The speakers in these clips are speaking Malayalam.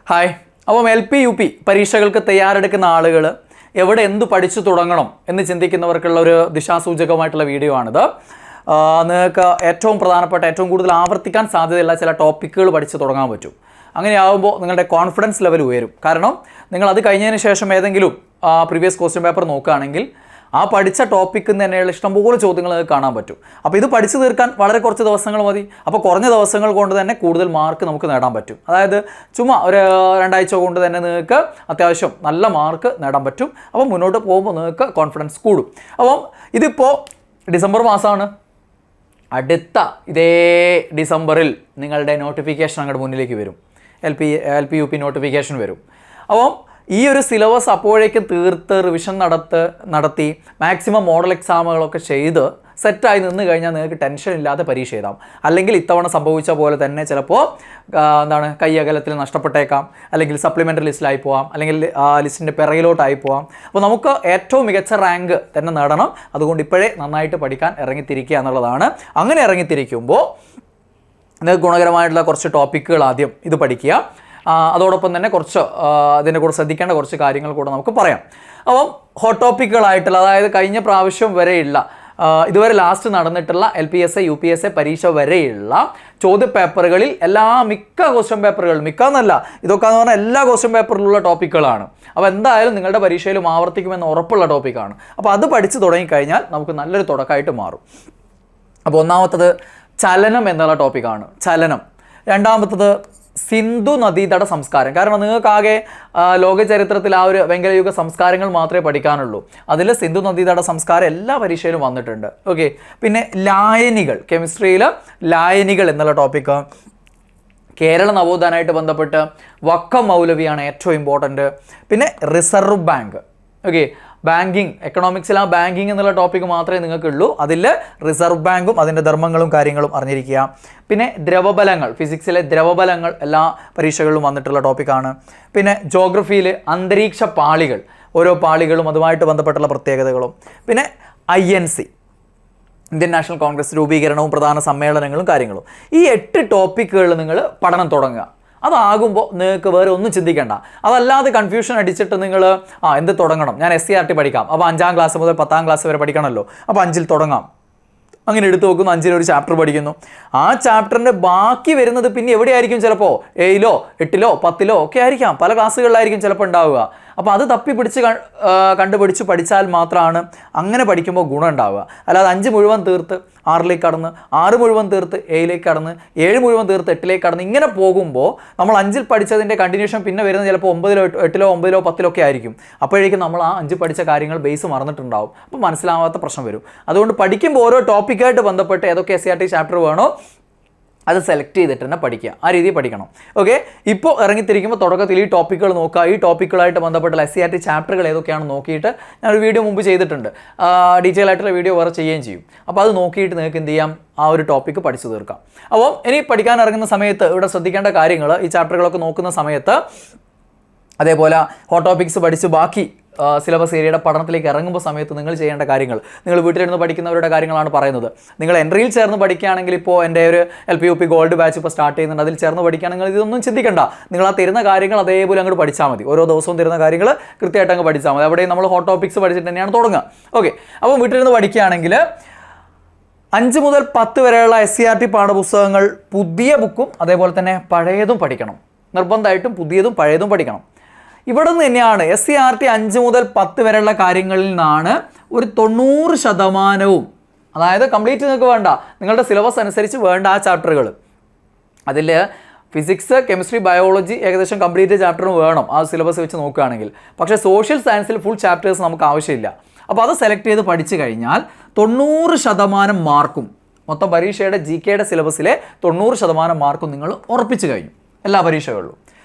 ഹായ്. അപ്പം എൽ പി യു പി പരീക്ഷകൾക്ക് തയ്യാറെടുക്കുന്ന ആളുകൾ എവിടെ എന്ത് പഠിച്ചു തുടങ്ങണം എന്ന് ചിന്തിക്കുന്നവർക്കുള്ള ഒരു ദിശാസൂചകമായിട്ടുള്ള വീഡിയോ ആണിത്. നിങ്ങൾക്ക് ഏറ്റവും പ്രധാനപ്പെട്ട ഏറ്റവും കൂടുതൽ ആവർത്തിക്കാൻ സാധ്യതയുള്ള ചില ടോപ്പിക്കുകൾ പഠിച്ചു തുടങ്ങാൻ പറ്റും. അങ്ങനെയാകുമ്പോൾ നിങ്ങളുടെ കോൺഫിഡൻസ് ലെവൽ ഉയരും. കാരണം നിങ്ങൾ അത് കഴിഞ്ഞതിന് ശേഷം ഏതെങ്കിലും പ്രീവിയസ് ക്വസ്റ്റ്യൻ പേപ്പർ നോക്കുകയാണെങ്കിൽ ആ പഠിച്ച ടോപ്പിക്കിൽ നിന്ന് തന്നെയുള്ള ഇഷ്ടംപോലെ ചോദ്യങ്ങൾ കാണാൻ പറ്റും. അപ്പോൾ ഇത് പഠിച്ചു തീർക്കാൻ വളരെ കുറച്ച് ദിവസങ്ങൾ മതി. അപ്പോൾ കുറഞ്ഞ ദിവസങ്ങൾ കൊണ്ട് തന്നെ കൂടുതൽ മാർക്ക് നമുക്ക് നേടാൻ പറ്റും. അതായത് ചുമ്മാ ഒരു 2 ആഴ്ച കൊണ്ട് തന്നെ നിങ്ങൾക്ക് അത്യാവശ്യം നല്ല മാർക്ക് നേടാൻ പറ്റും. അപ്പോൾ മുന്നോട്ട് പോകുമ്പോൾ നിങ്ങൾക്ക് കോൺഫിഡൻസ് കൂടും. അപ്പം ഇതിപ്പോൾ ഡിസംബർ മാസമാണ്. അടുത്ത ഇതേ ഡിസംബറിൽ നിങ്ങളുടെ നോട്ടിഫിക്കേഷൻ അങ്ങോട്ട് മുന്നിലേക്ക് വരും. L P U P notification വരും. അപ്പം ഈ ഒരു സിലബസ് അപ്പോഴേക്കും തീർത്ത് റിവിഷൻ നടത്തി മാക്സിമം മോഡൽ എക്സാമുകളൊക്കെ ചെയ്ത് സെറ്റായി നിന്ന് കഴിഞ്ഞാൽ നിങ്ങൾക്ക് ടെൻഷൻ ഇല്ലാതെ പരീക്ഷ എഴുതാം. അല്ലെങ്കിൽ ഇത്തവണ സംഭവിച്ച പോലെ തന്നെ ചിലപ്പോൾ കയ്യകലത്തിൽ നഷ്ടപ്പെട്ടേക്കാം, അല്ലെങ്കിൽ സപ്ലിമെൻ്ററി ലിസ്റ്റിലായി പോവാം, അല്ലെങ്കിൽ ലിസ്റ്റിൻ്റെ പിറകിലോട്ടായി പോവാം. അപ്പോൾ നമുക്ക് ഏറ്റവും മികച്ച റാങ്ക് തന്നെ നേടണം. അതുകൊണ്ട് ഇപ്പോഴേ നന്നായിട്ട് പഠിക്കാൻ ഇറങ്ങിത്തിരിക്കുക എന്നുള്ളതാണ്. അങ്ങനെ ഇറങ്ങിത്തിരിക്കുമ്പോൾ നിങ്ങൾക്ക് ഗുണകരമായിട്ടുള്ള കുറച്ച് ടോപ്പിക്കുകൾ ആദ്യം ഇത് പഠിക്കുക. അതോടൊപ്പം തന്നെ കുറച്ച് അതിൻ്റെ കൂടെ ശ്രദ്ധിക്കേണ്ട കുറച്ച് കാര്യങ്ങൾ കൂടെ നമുക്ക് പറയാം. അപ്പം ഹോട്ട് ടോപ്പിക്കുകളായിട്ടുള്ള, അതായത് കഴിഞ്ഞ പ്രാവശ്യം വരെയുള്ള ഇതുവരെ ലാസ്റ്റ് നടന്നിട്ടുള്ള LPSA UPSA പരീക്ഷ വരെയുള്ള ചോദ്യപേപ്പറുകളിൽ മിക്ക ക്വസ്റ്റ്യൻ പേപ്പറുകൾ, മിക്കന്നല്ല ഇതൊക്കെ എന്ന് പറഞ്ഞാൽ എല്ലാ ക്വസ്റ്റ്യൻ പേപ്പറിലുള്ള ടോപ്പിക്കുകളാണ്. അപ്പോൾ എന്തായാലും നിങ്ങളുടെ പരീക്ഷയിലും ആവർത്തിക്കുമെന്ന് ഉറപ്പുള്ള ടോപ്പിക്കാണ്. അപ്പോൾ അത് പഠിച്ച് തുടങ്ങിക്കഴിഞ്ഞാൽ നമുക്ക് നല്ലൊരു തുടക്കമായിട്ട് മാറും. അപ്പോൾ ഒന്നാമത്തത് ചലനം എന്നുള്ള ടോപ്പിക്കാണ്. ചലനം. രണ്ടാമത്തത് സിന്ധു നദീതട സംസ്കാരം. കാരണം നിങ്ങൾക്കാകെ ലോക ചരിത്രത്തിൽ ആ ഒരു വെങ്കലയുഗ സംസ്കാരങ്ങൾ മാത്രമേ പഠിക്കാനുള്ളൂ. അതിൽ സിന്ധു നദീതട സംസ്കാരം എല്ലാ പരീക്ഷയിലും വന്നിട്ടുണ്ട്. ഓക്കെ. പിന്നെ ലായനികൾ, കെമിസ്ട്രിയിൽ ലായനികൾ എന്നുള്ള ടോപ്പിക്ക്. കേരള നവോത്ഥാനമായിട്ട് ബന്ധപ്പെട്ട് വക്കം മൗലവിയാണ് ഏറ്റവും ഇമ്പോർട്ടൻറ്റ്. പിന്നെ റിസർവ് ബാങ്ക്. ഓക്കെ. ബാങ്കിങ്, എക്കണോമിക്സിൽ ആ ബാങ്കിങ് എന്നുള്ള ടോപ്പിക്ക് മാത്രമേ നിങ്ങൾക്കുള്ളൂ. അതിൽ റിസർവ് ബാങ്കും അതിൻ്റെ ധർമ്മങ്ങളും കാര്യങ്ങളും അറിഞ്ഞിരിക്കുക. പിന്നെ ദ്രവബലങ്ങൾ, ഫിസിക്സിലെ ദ്രവബലങ്ങൾ എല്ലാ പരീക്ഷകളിലും വന്നിട്ടുള്ള ടോപ്പിക്കാണ്. പിന്നെ ജോഗ്രഫിയിൽ അന്തരീക്ഷ പാളികൾ, ഓരോ പാളികളും അതുമായിട്ട് ബന്ധപ്പെട്ടുള്ള പ്രത്യേകതകളും. പിന്നെ INC, ഇന്ത്യൻ നാഷണൽ കോൺഗ്രസ് രൂപീകരണവും പ്രധാന സമ്മേളനങ്ങളും കാര്യങ്ങളും. ഈ 8 ടോപ്പിക്കുകളിൽ നിങ്ങൾ പഠനം തുടങ്ങുക. അതാകുമ്പോൾ നിങ്ങൾക്ക് വേറെ ഒന്നും ചിന്തിക്കേണ്ട. അതല്ലാതെ കൺഫ്യൂഷൻ അടിച്ചിട്ട് നിങ്ങൾ എന്ത് തുടങ്ങണം, ഞാൻ SCRT പഠിക്കാം, അപ്പോൾ 5ാം ക്ലാസ് മുതൽ 10ാം ക്ലാസ് വരെ പഠിക്കണമല്ലോ, അപ്പോൾ 5ൽ തുടങ്ങാം. അങ്ങനെ എടുത്തു നോക്കുന്നു, 5ൽ ഒരു ചാപ്റ്റർ പഠിക്കുന്നു. ആ ചാപ്റ്ററിൻ്റെ ബാക്കി വരുന്നത് പിന്നെ എവിടെയായിരിക്കും? ചിലപ്പോൾ 7ലോ 8ലോ 10ലോ ഒക്കെ ആയിരിക്കാം. പല ക്ലാസ്സുകളിലായിരിക്കും ചിലപ്പോൾ ഉണ്ടാവുക. അപ്പോൾ അത് തപ്പിപ്പിടിച്ച് കണ്ടുപിടിച്ച് പഠിച്ചാൽ മാത്രമാണ് അങ്ങനെ പഠിക്കുമ്പോൾ ഗുണം ഉണ്ടാവുക. അല്ലാതെ 5 മുഴുവൻ തീർത്ത് 6ലേക്ക് കടന്ന്, 6 മുഴുവൻ തീർത്ത് 7ലേക്ക് കടന്ന്, 7 മുഴുവൻ തീർത്ത് 8ലേക്ക് കടന്ന് ഇങ്ങനെ പോകുമ്പോൾ നമ്മൾ 5ൽ പഠിച്ചതിൻ്റെ കണ്ടിന്യൂഷൻ പിന്നെ വരുന്നത് ചിലപ്പോൾ 9ലോ 8ലോ 9ലോ 10ലോ ഒക്കെ ആയിരിക്കും. അപ്പോഴേക്കും നമ്മൾ ആ 5 പഠിച്ച കാര്യങ്ങൾ ബേസ് മറന്നിട്ടുണ്ടാവും. അപ്പോൾ മനസ്സിലാവാത്ത പ്രശ്നം വരും. അതുകൊണ്ട് പഠിക്കുമ്പോൾ ഓരോ ടോപ്പിക്കായിട്ട് ബന്ധപ്പെട്ട് ഏതൊക്കെ SCRT ചാപ്റ്റർ വേണോ അത് സെലക്ട് ചെയ്തിട്ട് തന്നെ പഠിക്കുക. ആ രീതിയിൽ പഠിക്കണം. ഓക്കെ. ഇപ്പോൾ ഇറങ്ങിത്തിരിക്കുമ്പോൾ തുടക്കത്തിൽ ഈ ടോപ്പിക്കുകൾ നോക്കുക. ഈ ടോപ്പിക്കുകളായിട്ട് ബന്ധപ്പെട്ടുള്ള SCRT ചാപ്റ്ററുകൾ ഏതൊക്കെയാണെന്ന് നോക്കിയിട്ട് ഞാനൊരു വീഡിയോ മുമ്പ് ചെയ്തിട്ടുണ്ട്. ഡീറ്റെയിൽ ആയിട്ടുള്ള വീഡിയോ വേറെ ചെയ്യുകയും ചെയ്യും. അപ്പോൾ അത് നോക്കിയിട്ട് നിങ്ങൾക്ക് എന്ത് ചെയ്യാം, ആ ഒരു ടോപ്പിക്ക് പഠിച്ചു തീർക്കാം. അപ്പോൾ ഇനി പഠിക്കാൻ ഇറങ്ങുന്ന സമയത്ത് ഇവിടെ ശ്രദ്ധിക്കേണ്ട കാര്യങ്ങൾ, ഈ ചാപ്റ്ററുകളൊക്കെ നോക്കുന്ന സമയത്ത് അതേപോലെ ഹോട്ട് ടോപ്പിക്സ് പഠിച്ച് ബാക്കി സിലബസ് ഏരിയയുടെ പഠനത്തിലേക്ക് ഇറങ്ങുമ്പോൾ സമയത്ത് നിങ്ങൾ ചെയ്യേണ്ട കാര്യങ്ങൾ, നിങ്ങൾ വീട്ടിലിരുന്ന് പഠിക്കുന്നവരുടെ കാര്യങ്ങളാണ് പറയുന്നത്. നിങ്ങൾ എൻട്രിയിൽ ചേർന്ന് പഠിക്കുകയാണെങ്കിൽ, ഇപ്പോൾ എൻ്റെ ഒരു LPUP ഗോൾഡ് ബാച്ച് ഇപ്പോൾ സ്റ്റാർട്ട് ചെയ്യുന്നുണ്ട്, അതിൽ ചേർന്ന് പഠിക്കുകയാണെങ്കിൽ ഇതൊന്നും ചിന്തിക്കേണ്ട. നിങ്ങൾ ആ തരുന്ന കാര്യങ്ങൾ അതേപോലെ അങ്ങോട്ട് പഠിച്ചാൽ മതി. ഓരോ ദിവസവും തരുന്ന കാര്യങ്ങൾ കൃത്യമായിട്ട് അങ്ങ് പഠിച്ചാൽ മതി. അവിടെയും നമ്മൾ ഹോട്ട് ടോപ്പിക്സ് പഠിച്ചിട്ട് തന്നെയാണ് തുടങ്ങുക. ഓക്കെ. അപ്പോൾ വീട്ടിലിരുന്ന് പഠിക്കുകയാണെങ്കിൽ 5 മുതൽ 10 വരെയുള്ള SCRT പാഠപുസ്തകങ്ങൾ പുതിയ ബുക്കും അതേപോലെ തന്നെ പഴയതും പഠിക്കണം. നിർബന്ധമായിട്ടും പുതിയതും പഴയതും പഠിക്കണം. ഇവിടെ നിന്ന് തന്നെയാണ് SCRT 5 മുതൽ 10 വരെയുള്ള കാര്യങ്ങളിൽ നിന്നാണ് ഒരു 90%, അതായത് കംപ്ലീറ്റ് നിങ്ങൾക്ക് വേണ്ട, നിങ്ങളുടെ സിലബസ് അനുസരിച്ച് വേണ്ട ആ ചാപ്റ്ററുകൾ. അതിൽ ഫിസിക്സ്, കെമിസ്ട്രി, ബയോളജി ഏകദേശം കംപ്ലീറ്റ് ചാപ്റ്ററും വേണം ആ സിലബസ് വെച്ച് നോക്കുകയാണെങ്കിൽ. പക്ഷേ സോഷ്യൽ സയൻസിൽ ഫുൾ ചാപ്റ്റേഴ്സ് നമുക്ക് ആവശ്യമില്ല. അപ്പോൾ അത് സെലക്ട് ചെയ്ത് പഠിച്ചു കഴിഞ്ഞാൽ 90% മാർക്കും, മൊത്തം പരീക്ഷയുടെ GKയുടെ സിലബസിലെ 90% മാർക്കും നിങ്ങൾ ഉറപ്പിച്ചു കഴിഞ്ഞു എല്ലാ പരീക്ഷകളിലും.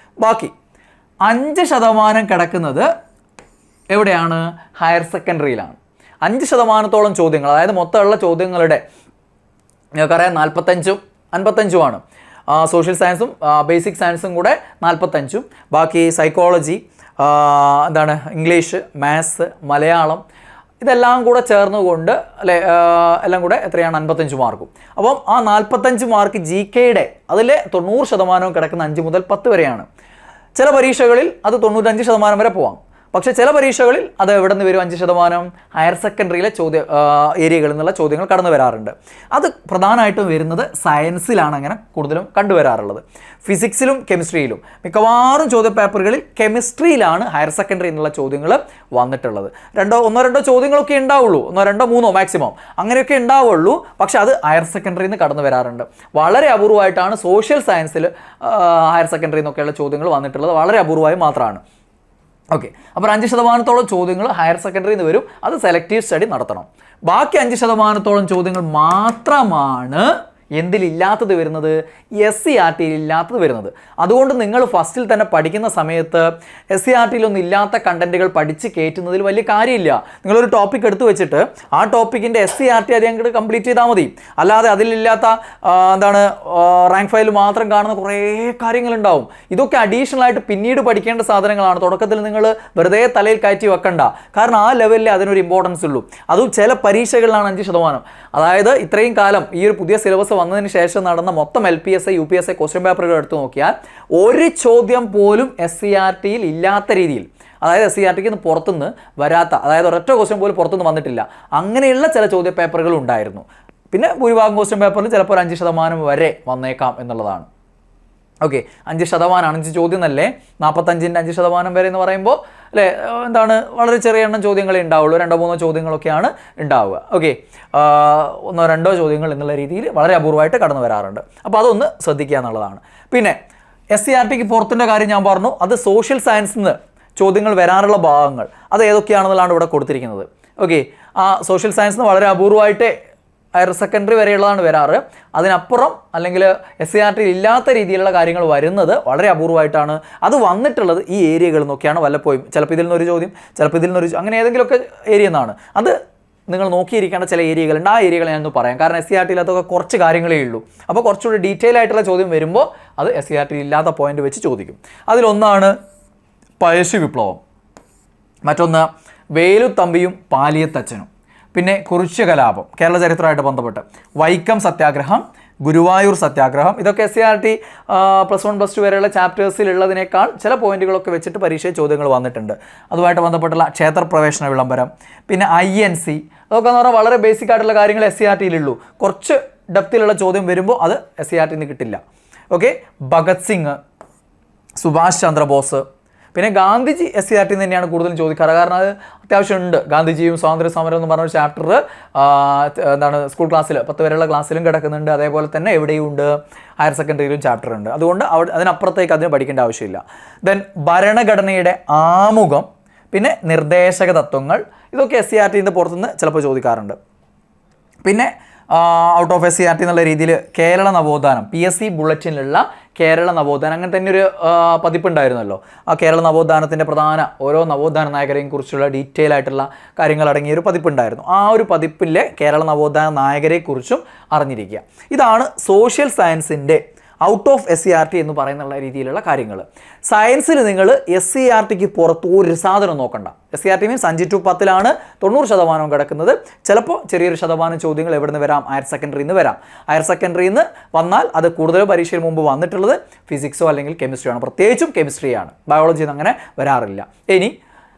ബാക്കി 5% കിടക്കുന്നത് എവിടെയാണ്? ഹയർ സെക്കൻഡറിയിലാണ്. 5%-ഓളം ചോദ്യങ്ങൾ, അതായത് മൊത്തമുള്ള ചോദ്യങ്ങളുടെ നിങ്ങൾക്കറിയാം 45ഉം 55ഉമാണ്. സോഷ്യൽ സയൻസും ബേസിക് സയൻസും കൂടെ 45ഉം, ബാക്കി സൈക്കോളജി, ഇംഗ്ലീഷ്, മാത്സ്, മലയാളം, ഇതെല്ലാം കൂടെ ചേർന്നുകൊണ്ട് എല്ലാം കൂടെ എത്രയാണ്? 55 മാർക്കും. അപ്പം ആ 45 മാർക്ക് GKയുടെ അതിൽ 90% കിടക്കുന്ന 5 മുതൽ 10 വരെയാണ്. ചില പരീക്ഷകളിൽ അത് 95% വരെ പോവാം. പക്ഷേ ചില പരീക്ഷകളിൽ അത് എവിടെ നിന്ന് വരും? 5% ഹയർ സെക്കൻഡറിയിലെ ഏരിയകളിൽ നിന്നുള്ള ചോദ്യങ്ങൾ കടന്നു വരാറുണ്ട്. അത് പ്രധാനമായിട്ടും വരുന്നത് സയൻസിലാണ് അങ്ങനെ കൂടുതലും കണ്ടുവരാറുള്ളത്. ഫിസിക്സിലും കെമിസ്ട്രിയിലും മിക്കവാറും ചോദ്യപേപ്പറുകളിൽ കെമിസ്ട്രിയിലാണ് ഹയർ സെക്കൻഡറി എന്നുള്ള ചോദ്യങ്ങൾ വന്നിട്ടുള്ളത്. ഒന്നോ രണ്ടോ ചോദ്യങ്ങളൊക്കെ ഉണ്ടാവുള്ളൂ, 1, 2, 3 മാക്സിമം അങ്ങനെയൊക്കെ ഉണ്ടാവുള്ളൂ. പക്ഷെ അത് ഹയർ സെക്കൻഡറിയിൽ നിന്ന് കടന്നു വരാറുണ്ട്. വളരെ അപൂർവമായിട്ടാണ് സോഷ്യൽ സയൻസിൽ ഹയർ സെക്കൻഡറിയിൽ നിന്നൊക്കെയുള്ള ചോദ്യങ്ങൾ വന്നിട്ടുള്ളത്. വളരെ അപൂർവമായി മാത്രമാണ്. ഓക്കെ, അപ്പോൾ 5% ചോദ്യങ്ങൾ ഹയർ സെക്കൻഡറിയിൽ നിന്ന് വരും. അത് സെലക്റ്റീവ് സ്റ്റഡി നടത്തണം. ബാക്കി 5% ചോദ്യങ്ങൾ മാത്രമാണ് എന്തിലില്ലാത്തത് വരുന്നത്? SCERT ഇല്ലാത്തത് വരുന്നത്. അതുകൊണ്ട് നിങ്ങൾ ഫസ്റ്റിൽ തന്നെ പഠിക്കുന്ന സമയത്ത് SCERT ഒന്നും ഇല്ലാത്ത കണ്ടന്റുകൾ പഠിച്ച് കയറ്റുന്നതിൽ വലിയ കാര്യമില്ല. നിങ്ങളൊരു ടോപ്പിക് എടുത്തു വെച്ചിട്ട് ആ ടോപ്പിക്കിൻ്റെ SCERT അത് അങ്ങോട്ട് കംപ്ലീറ്റ് ചെയ്താൽ മതി. അല്ലാതെ അതിലില്ലാത്ത റാങ്ക് ഫയൽ മാത്രം കാണുന്ന കുറേ കാര്യങ്ങളുണ്ടാവും. ഇതൊക്കെ അഡീഷണൽ ആയിട്ട് പിന്നീട് പഠിക്കേണ്ട സാധനങ്ങളാണ്. തുടക്കത്തിൽ നിങ്ങൾ വെറുതെ തലയിൽ കയറ്റി വെക്കണ്ട. കാരണം ആ ലെവലിൽ അതിനൊരു ഇമ്പോർട്ടൻസ് ഉള്ളൂ. അതും ചില പരീക്ഷകളിലാണ് 5%. അതായത് ഇത്രയും കാലം ഈ ഒരു പുതിയ സിലബസ് വന്നതിന് ശേഷം നടന്ന മൊത്തം LPSI UPSI ക്വസ്റ്റ്യൻ പേപ്പറുകൾ എടുത്തു നോക്കിയാൽ ഒരു ചോദ്യം പോലും SCERT ഇല്ലാത്ത രീതിയിൽ, അതായത് SCERT പുറത്തുനിന്ന് വരാത്ത, അതായത് ഒരൊറ്റ ക്വസ്റ്റ്യൻ പോലും പുറത്തുനിന്ന് വന്നിട്ടില്ല, അങ്ങനെയുള്ള ചില ചോദ്യ പേപ്പറുകൾ ഉണ്ടായിരുന്നു. പിന്നെ ഭൂരിഭാഗം ക്വസ്റ്റ്യൻ പേപ്പറിൽ ചിലപ്പോൾ 5% വരെ വന്നേക്കാം എന്നുള്ളതാണ്. ഓക്കെ, 5%, 5 ചോദ്യം എന്നല്ലേ, 45ൻ്റെ 5% വരെ എന്ന് പറയുമ്പോൾ അല്ലേ, വളരെ ചെറിയ എണ്ണം ചോദ്യങ്ങളേ ഉണ്ടാവുള്ളൂ. 2-3 ചോദ്യങ്ങളൊക്കെയാണ് ഉണ്ടാവുക. ഓക്കെ, 1-2 ചോദ്യങ്ങൾ എന്നുള്ള രീതിയിൽ വളരെ അപൂർവമായിട്ട് കടന്നു വരാറുണ്ട്. അപ്പോൾ അതൊന്ന് ശ്രദ്ധിക്കുക എന്നുള്ളതാണ്. പിന്നെ SCERT പുറത്തിൻ്റെ കാര്യം ഞാൻ പറഞ്ഞു. അത് സോഷ്യൽ സയൻസിൽ നിന്ന് ചോദ്യങ്ങൾ വരാറുള്ള ഭാഗങ്ങൾ അത് ഏതൊക്കെയാണെന്നുള്ളതാണ് ഇവിടെ കൊടുത്തിരിക്കുന്നത്. ഓക്കെ, ആ സോഷ്യൽ സയൻസിൽ നിന്ന് വളരെ അപൂർവമായിട്ട് ഹയർ സെക്കൻഡറി വരെയുള്ളതാണ് വരാറ്. അതിനപ്പുറം അല്ലെങ്കിൽ SCERT ഇല്ലാത്ത രീതിയിലുള്ള കാര്യങ്ങൾ വരുന്നത് വളരെ അപൂർവമായിട്ടാണ്. അത് വന്നിട്ടുള്ളത് ഈ ഏരിയകളിൽ നിന്നൊക്കെയാണ്. വല്ലപ്പോഴും ചിലപ്പോൾ ഇതിൽ നിന്നൊരു ചോദ്യം, ചിലപ്പോൾ ഇതിൽ നിന്നൊരു, അങ്ങനെ ഏതെങ്കിലുമൊക്കെ ഏരിയ എന്നാണ്. അത് നിങ്ങൾ നോക്കിയിരിക്കേണ്ട ചില ഏരിയകളുണ്ട്. ആ ഏരിയകൾ ഞാനൊന്ന് പറയാം. കാരണം SCERT ഇല്ലാത്തൊക്കെ കുറച്ച് കാര്യങ്ങളേ ഉള്ളൂ. അപ്പോൾ കുറച്ചുകൂടി ഡീറ്റെയിൽ ആയിട്ടുള്ള ചോദ്യം വരുമ്പോൾ അത് SCERT ഇല്ലാത്ത പോയിന്റ് വെച്ച് ചോദിക്കും. അതിലൊന്നാണ് പഴശ്ശി വിപ്ലവം, മറ്റൊന്ന് വേലുത്തമ്പിയും പാലിയത്തച്ഛനും, പിന്നെ കുറിച്യ കലാപം കേരള ചരിത്രമായിട്ട് ബന്ധപ്പെട്ട്, വൈക്കം സത്യാഗ്രഹം, ഗുരുവായൂർ സത്യാഗ്രഹം. ഇതൊക്കെ SCERT +1 +2 വരെയുള്ള ചാപ്റ്റേഴ്സിലുള്ളതിനേക്കാൾ ചില പോയിന്റുകളൊക്കെ വെച്ചിട്ട് പരീക്ഷയിൽ ചോദ്യങ്ങൾ വന്നിട്ടുണ്ട്. അതുമായിട്ട് ബന്ധപ്പെട്ടുള്ള ക്ഷേത്രപ്രവേശന വിളംബരം, പിന്നെ INC, അതൊക്കെ എന്ന് പറഞ്ഞാൽ വളരെ ബേസിക് ആയിട്ടുള്ള കാര്യങ്ങൾ SCERT കുറച്ച് ഡെപ്തിലുള്ള ചോദ്യം വരുമ്പോൾ അത് SCERT കിട്ടില്ല. ഓക്കെ, ഭഗത് സിംഗ്, സുഭാഷ് ചന്ദ്രബോസ്, പിന്നെ ഗാന്ധിജി SCERT തന്നെയാണ് കൂടുതലും ചോദിക്കാറ്. കാരണം അത് അത്യാവശ്യമുണ്ട്. ഗാന്ധിജിയും സ്വാതന്ത്ര്യ സമരം എന്ന് പറഞ്ഞൊരു ചാപ്റ്റർ സ്കൂൾ ക്ലാസ്സിൽ 10 വരെയുള്ള ക്ലാസ്സിലും കിടക്കുന്നുണ്ട്. അതേപോലെ തന്നെ എവിടെയും ഉണ്ട്, ഹയർ സെക്കൻഡറിയിലും ചാപ്റ്റർ ഉണ്ട്. അതുകൊണ്ട് അതിനപ്പുറത്തേക്ക് അതിന് പഠിക്കേണ്ട ആവശ്യമില്ല. ദെൻ ഭരണഘടനയുടെ ആമുഖം, പിന്നെ നിർദ്ദേശക തത്വങ്ങൾ, ഇതൊക്കെ SCERT പുറത്തുനിന്ന് ചിലപ്പോൾ ചോദിക്കാറുണ്ട്. പിന്നെ ഔട്ട് ഓഫ് SCERT എന്നുള്ള രീതിയിൽ കേരള നവോത്ഥാനം, PSC ബുള്ളറ്റിനുള്ള കേരള നവോത്ഥാനം, അങ്ങനെ തന്നെ ഒരു പതിപ്പുണ്ടായിരുന്നല്ലോ. ആ കേരള നവോത്ഥാനത്തിൻ്റെ പ്രധാന ഓരോ നവോത്ഥാന നായകരെയും കുറിച്ചുള്ള ഡീറ്റെയിൽ ആയിട്ടുള്ള കാര്യങ്ങൾ അടങ്ങിയ ഒരു പതിപ്പുണ്ടായിരുന്നു. ആ ഒരു പതിപ്പിലെ കേരള നവോത്ഥാന നായകരെക്കുറിച്ചും അറിഞ്ഞിരിക്കുക. ഇതാണ് സോഷ്യൽ സയൻസിൻ്റെ ഔട്ട് ഓഫ് SCERT എന്ന് പറയുന്നുള്ള രീതിയിലുള്ള കാര്യങ്ങൾ. സയൻസിൽ നിങ്ങൾ SCERT പുറത്ത് ഒരു സാധനം നോക്കണ്ട. SCERT മീൻസ് 5 to 10 90% കിടക്കുന്നത്. ചിലപ്പോൾ ചെറിയൊരു ശതമാനം ചോദ്യങ്ങൾ എവിടെ നിന്ന് വരാം? ഹയർ സെക്കൻഡറിയിൽ നിന്ന് വരാം. ഹയർ സെക്കൻഡറിയിൽ നിന്ന് വന്നാൽ അത് കൂടുതൽ പരീക്ഷയിൽ മുമ്പ് വന്നിട്ടുള്ളത് ഫിസിക്സോ അല്ലെങ്കിൽ കെമിസ്ട്രിയാണ്. പ്രത്യേകിച്ചും കെമിസ്ട്രിയാണ്. ബയോളജിയിൽ നിന്ന് അങ്ങനെ വരാറില്ല. ഇനി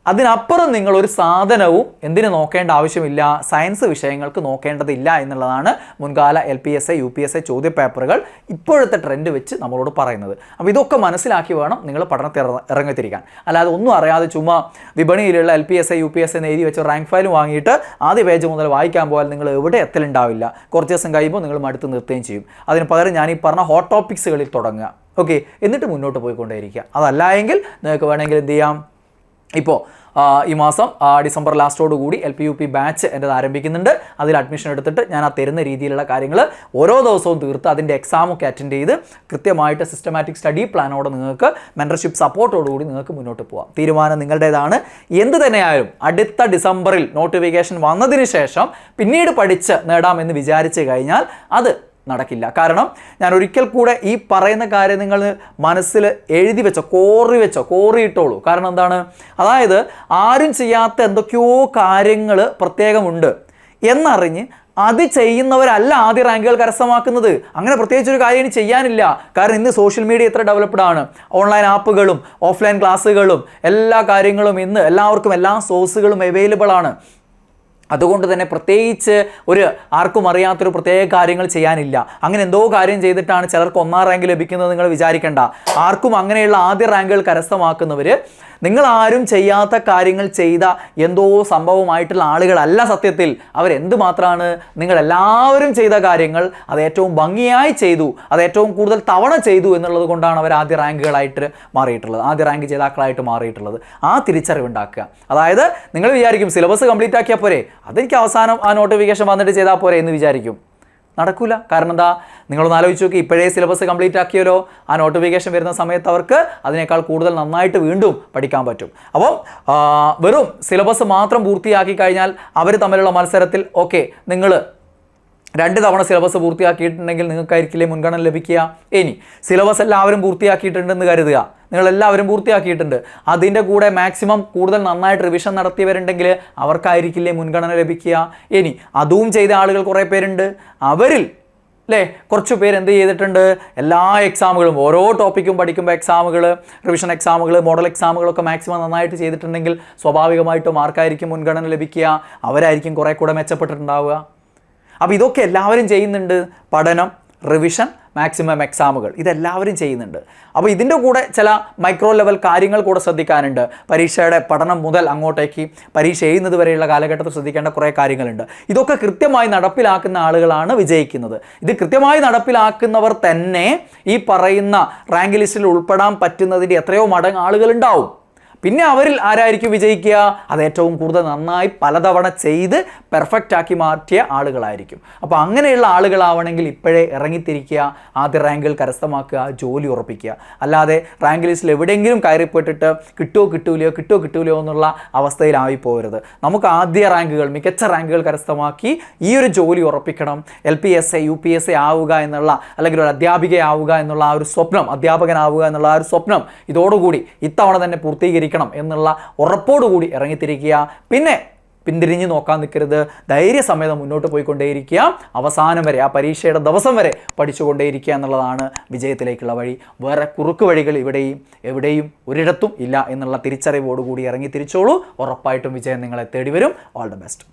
അതിനപ്പുറം നിങ്ങളൊരു സാധനവും എന്തിനു നോക്കേണ്ട ആവശ്യമില്ല, സയൻസ് വിഷയങ്ങൾക്ക് നോക്കേണ്ടതില്ല എന്നുള്ളതാണ് മുൻകാല LPSI UPSI ചോദ്യപേപ്പറുകൾ ഇപ്പോഴത്തെ ട്രെൻഡ് വെച്ച് നമ്മളോട് പറയുന്നത്. അപ്പോൾ ഇതൊക്കെ മനസ്സിലാക്കി വേണം നിങ്ങൾ പഠനത്തിൽ ഇറങ്ങിത്തിരിക്കാൻ. അല്ലാതെ ഒന്നും അറിയാതെ ചുമ്മാ വിപണിയിലുള്ള LPSI UPSI എന്ന് എഴുതി വെച്ച് റാങ്ക് ഫയൽ വാങ്ങിയിട്ട് ആദ്യ പേജ് മുതൽ വായിക്കാൻ പോയാൽ നിങ്ങൾ എവിടെ എത്തലുണ്ടാവില്ല. കുറച്ച് ദിവസം കഴിയുമ്പോൾ നിങ്ങൾ മടുത്ത് നിർത്തുകയും ചെയ്യും. അതിന് പകരം ഞാൻ ഈ പറഞ്ഞ ഹോട്ട് ടോപ്പിക്സുകളിൽ തുടങ്ങുക. ഓക്കെ, എന്നിട്ട് മുന്നോട്ട് പോയിക്കൊണ്ടേയിരിക്കുക. അതല്ല എങ്കിൽ നിങ്ങൾക്ക് വേണമെങ്കിൽ എന്ത് ചെയ്യാം, ഇപ്പോൾ ഈ മാസം ഡിസംബർ ലാസ്റ്റോടുകൂടി LP-UP ബാച്ച് എൻ്റെ ആരംഭിക്കുന്നുണ്ട്. അതിൽ അഡ്മിഷൻ എടുത്തിട്ട് ഞാൻ ആ തരുന്ന രീതിയിലുള്ള കാര്യങ്ങൾ ഓരോ ദിവസവും തീർത്ത് അതിൻ്റെ എക്സാമൊക്കെ അറ്റൻഡ് ചെയ്ത് കൃത്യമായിട്ട് സിസ്റ്റമാറ്റിക് സ്റ്റഡി പ്ലാനോടെ നിങ്ങൾക്ക് മെൻറ്റർഷിപ്പ് സപ്പോർട്ടോടുകൂടി നിങ്ങൾക്ക് മുന്നോട്ട് പോകാം. തീരുമാനം നിങ്ങളുടേതാണ്. എന്ത് തന്നെയായാലും അടുത്ത ഡിസംബറിൽ നോട്ടിഫിക്കേഷൻ വന്നതിന് ശേഷം പിന്നീട് പഠിച്ച് നേടാമെന്ന് വിചാരിച്ച് കഴിഞ്ഞാൽ അത് നടക്കില്ല. കാരണം ഞാൻ ഒരിക്കൽ കൂടെ ഈ പറയുന്ന കാര്യം നിങ്ങൾ മനസ്സിൽ എഴുതി വെച്ചോ, കോറിയിട്ടോളൂ. കാരണം എന്താണ്, അതായത് ആരും ചെയ്യാത്ത എന്തൊക്കെയോ കാര്യങ്ങൾ പ്രത്യേകമുണ്ട് എന്നറിഞ്ഞ് അത് ചെയ്യുന്നവരല്ല ആദ്യ റാങ്കുകൾ കരസ്ഥമാക്കുന്നത്. അങ്ങനെ പ്രത്യേകിച്ചൊരു കാര്യം ഇനി ചെയ്യാനില്ല. കാരണം ഇന്ന് സോഷ്യൽ മീഡിയ എത്ര ഡെവലപ്ഡ് ആണ്. ഓൺലൈൻ ആപ്പുകളും ഓഫ്ലൈൻ ക്ലാസ്സുകളും എല്ലാ കാര്യങ്ങളും ഇന്ന് എല്ലാവർക്കും എല്ലാ സോഴ്സുകളും അവൈലബിൾ ആണ്. അതുകൊണ്ട് തന്നെ പ്രത്യേകിച്ച് ആർക്കും അറിയാത്തൊരു പ്രത്യേക കാര്യങ്ങൾ ചെയ്യാനില്ല. അങ്ങനെ എന്തോ കാര്യം ചെയ്തിട്ടാണ് ചിലർക്ക് 1ാം റാങ്ക് ലഭിക്കുന്നത് നിങ്ങൾ വിചാരിക്കേണ്ട. ആർക്കും അങ്ങനെയുള്ള ആദ്യ റാങ്കുകൾ കരസ്ഥമാക്കുന്നവർ നിങ്ങൾ ആരും ചെയ്യാത്ത കാര്യങ്ങൾ ചെയ്ത എന്തോ സംഭവമായിട്ടുള്ള ആളുകളല്ല. സത്യത്തിൽ അവരെന്ത് മാത്രമാണ് നിങ്ങളെല്ലാവരും ചെയ്ത കാര്യങ്ങൾ അത് ഏറ്റവും ഭംഗിയായി ചെയ്തു, അത് ഏറ്റവും കൂടുതൽ തവണ ചെയ്തു എന്നുള്ളത് കൊണ്ടാണ് അവർ ആദ്യ റാങ്കുകളായിട്ട് മാറിയിട്ടുള്ളത്, ആദ്യ റാങ്ക് ജേതാക്കളായിട്ട് മാറിയിട്ടുള്ളത്. ആ തിരിച്ചറിവുണ്ടാക്കുക. അതായത് നിങ്ങൾ വിചാരിക്കും സിലബസ് കംപ്ലീറ്റ് ആക്കിയാൽ പോരെ, അതെനിക്ക് അവസാനം ആ നോട്ടിഫിക്കേഷൻ വന്നിട്ട് ചെയ്താൽ പോരെ എന്ന് വിചാരിക്കും. നടക്കൂല. കാരണം എന്താ, നിങ്ങളൊന്ന് ആലോചിച്ച് നോക്കി, ഇപ്പോഴേ സിലബസ് കംപ്ലീറ്റ് ആക്കിയാലോ ആ നോട്ടിഫിക്കേഷൻ വരുന്ന സമയത്ത് അവർക്ക് അതിനേക്കാൾ കൂടുതൽ നന്നായിട്ട് വീണ്ടും പഠിക്കാൻ പറ്റും. അപ്പം വെറും സിലബസ് മാത്രം പൂർത്തിയാക്കി കഴിഞ്ഞാൽ അവർ തമ്മിലുള്ള മത്സരത്തിൽ ഓക്കെ നിങ്ങൾ 2 തവണ സിലബസ് പൂർത്തിയാക്കിയിട്ടുണ്ടെങ്കിൽ നിങ്ങൾക്കായിരിക്കില്ലേ മുൻഗണന ലഭിക്കുക. ഇനി സിലബസ് എല്ലാവരും പൂർത്തിയാക്കിയിട്ടുണ്ടെന്ന് കരുതുക, നിങ്ങളെല്ലാവരും പൂർത്തിയാക്കിയിട്ടുണ്ട്, അതിൻ്റെ കൂടെ മാക്സിമം കൂടുതൽ നന്നായിട്ട് റിവിഷൻ നടത്തിയവരുണ്ടെങ്കിൽ അവർക്കായിരിക്കില്ലേ മുൻഗണന ലഭിക്കുക. ഇനി അതും ചെയ്ത ആളുകൾ കുറേ പേരുണ്ട്. അവരിൽ അല്ലേ കുറച്ച് പേര് എന്ത് ചെയ്തിട്ടുണ്ട്, എല്ലാ എക്സാമുകളും ഓരോ ടോപ്പിക്കും പഠിക്കുമ്പോൾ എക്സാമുകൾ, റിവിഷൻ എക്സാമുകൾ, മോഡൽ എക്സാമുകളൊക്കെ മാക്സിമം നന്നായിട്ട് ചെയ്തിട്ടുണ്ടെങ്കിൽ സ്വാഭാവികമായിട്ടും ആർക്കായിരിക്കും മുൻഗണന ലഭിക്കുക, അവരായിരിക്കും കുറേ കൂടെ മെച്ചപ്പെട്ടിട്ടുണ്ടാവുക. അപ്പോൾ ഇതൊക്കെ എല്ലാവരും ചെയ്യുന്നുണ്ട്. പഠനം, റിവിഷൻ, മാക്സിമം എക്സാമുകൾ ഇതെല്ലാവരും ചെയ്യുന്നുണ്ട്. അപ്പോൾ ഇതിൻ്റെ കൂടെ ചില മൈക്രോ ലെവൽ കാര്യങ്ങൾ കൂടെ ശ്രദ്ധിക്കാനുണ്ട്. പരീക്ഷയുടെ പഠനം മുതൽ അങ്ങോട്ടേക്ക് പരീക്ഷ എഴുതുന്നത് വരെയുള്ള കാലഘട്ടത്തിൽ ശ്രദ്ധിക്കേണ്ട കുറേ കാര്യങ്ങളുണ്ട്. ഇതൊക്കെ കൃത്യമായി നടപ്പിലാക്കുന്ന ആളുകളാണ് വിജയിക്കുന്നത്. ഇത് കൃത്യമായി നടപ്പിലാക്കുന്നവർ തന്നെ ഈ പറയുന്ന റാങ്ക് ലിസ്റ്റിൽ ഉൾപ്പെടാൻ പറ്റുന്നതിൻ്റെ എത്രയോ മടങ്ങ് ആളുകളുണ്ടാവും. പിന്നെ അവരിൽ ആരായിരിക്കും വിജയിക്കുക, അത് ഏറ്റവും കൂടുതൽ നന്നായി പലതവണ ചെയ്ത് പെർഫെക്റ്റ് ആക്കി മാറ്റിയ ആളുകളായിരിക്കും. അപ്പോൾ അങ്ങനെയുള്ള ആളുകളാവണമെങ്കിൽ ഇപ്പോഴേ ഇറങ്ങിത്തിരിക്കുക, ആദ്യ റാങ്കുകൾ കരസ്ഥമാക്കുക, ജോലി ഉറപ്പിക്കുക. അല്ലാതെ റാങ്ക് ലിസ്റ്റിൽ എവിടെയെങ്കിലും കയറിപ്പെട്ടിട്ട് കിട്ടുമോ എന്നുള്ള അവസ്ഥയിലായി പോകരുത്. നമുക്ക് ആദ്യ റാങ്കുകൾ, മികച്ച റാങ്കുകൾ കരസ്ഥമാക്കി ഈ ഒരു ജോലി ഉറപ്പിക്കണം. LPSA UPSA ആവുക എന്നുള്ള, അല്ലെങ്കിൽ ഒരു അധ്യാപികയാവുക എന്നുള്ള ആ ഒരു സ്വപ്നം, അധ്യാപകനാവുക എന്നുള്ള ആ ഒരു സ്വപ്നം ഇതോടുകൂടി ഇത്തവണ തന്നെ പൂർത്തീകരിക്കണം എന്നുള്ള ഉറപ്പോടുകൂടി ഇറങ്ങിത്തിരിക്കുക. പിന്നെ പിന്തിരിഞ്ഞ് നോക്കാൻ നിൽക്കരുത്. ധൈര്യസമേതം മുന്നോട്ട് പോയിക്കൊണ്ടേയിരിക്കുക. അവസാനം വരെ, ആ പരീക്ഷയുടെ ദിവസം വരെ പഠിച്ചുകൊണ്ടേയിരിക്കുക എന്നുള്ളതാണ് വിജയത്തിലേക്കുള്ള വഴി. വേറെ കുറുക്ക് വഴികൾ എവിടെയും ഒരിടത്തും ഇല്ല എന്നുള്ള തിരിച്ചറിവോടുകൂടി ഇറങ്ങി തിരിച്ചോളൂ. ഉറപ്പായിട്ടും വിജയം നിങ്ങളെ തേടി വരും. All the best.